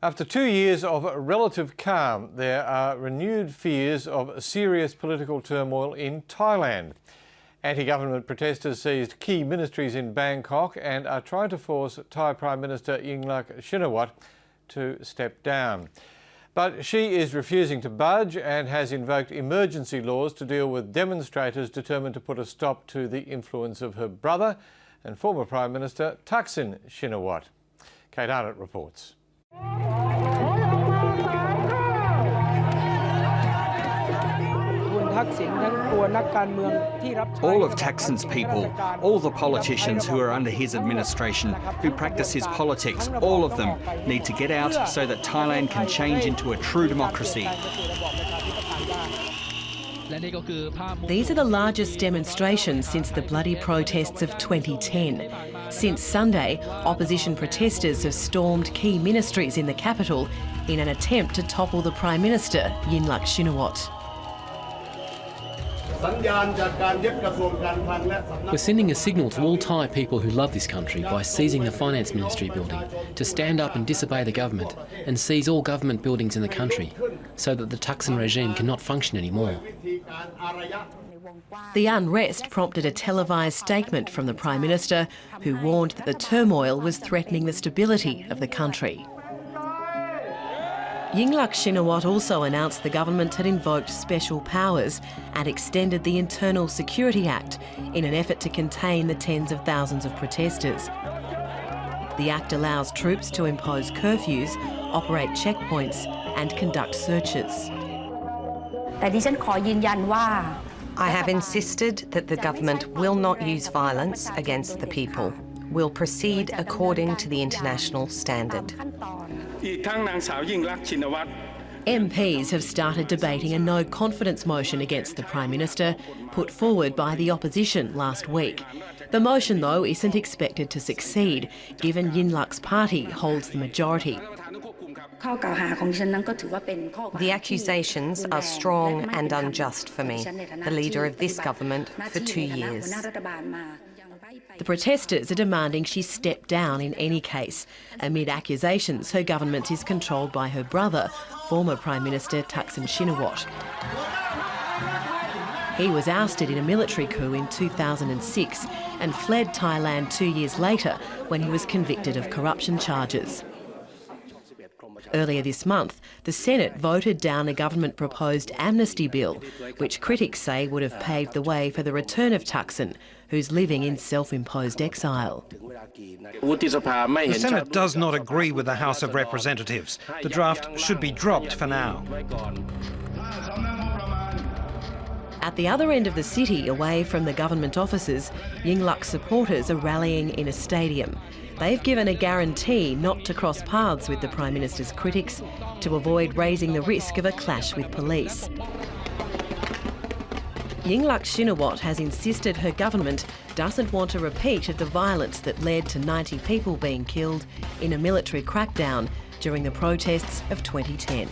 After 2 years of relative calm, there are renewed fears of serious political turmoil in Thailand. Anti-government protesters seized key ministries in Bangkok and are trying to force Thai Prime Minister Yingluck Shinawatra to step down. But she is refusing to budge and has invoked emergency laws to deal with demonstrators determined to put a stop to the influence of her brother and former Prime Minister Thaksin Shinawatra. Kate Arnott reports. All of Thaksin's people, all the politicians who are under his administration, who practice his politics, all of them need to get out so that Thailand can change into a true democracy. These are the largest demonstrations since the bloody protests of 2010. Since Sunday, opposition protesters have stormed key ministries in the capital in an attempt to topple the Prime Minister, Yingluck Shinawatra. We're sending a signal to all Thai people who love this country by seizing the Finance Ministry building to stand up and disobey the government and seize all government buildings in the country so that the Thaksin regime cannot function anymore. The unrest prompted a televised statement from the Prime Minister, who warned that the turmoil was threatening the stability of the country. Yingluck Shinawatra also announced the government had invoked special powers and extended the Internal Security Act in an effort to contain the tens of thousands of protesters. The act allows troops to impose curfews, operate checkpoints and conduct searches. I have insisted that the government will not use violence against the people. Will proceed according to the international standard. MPs have started debating a no-confidence motion against the Prime Minister, put forward by the opposition last week. The motion, though, isn't expected to succeed, given Yingluck's party holds the majority. The accusations are strong and unjust for me, the leader of this government for 2 years. The protesters are demanding she step down in any case, amid accusations her government is controlled by her brother, former Prime Minister Thaksin Shinawatra. He was ousted in a military coup in 2006 and fled Thailand 2 years later when he was convicted of corruption charges. Earlier this month, the Senate voted down a government-proposed amnesty bill, which critics say would have paved the way for the return of Thaksin, who's living in self-imposed exile. The Senate does not agree with the House of Representatives. The draft should be dropped for now. At the other end of the city, away from the government offices, Yingluck supporters are rallying in a stadium. They've given a guarantee not to cross paths with the Prime Minister's critics to avoid raising the risk of a clash with police. Yingluck Shinawatra has insisted her government doesn't want a repeat of the violence that led to 90 people being killed in a military crackdown during the protests of 2010.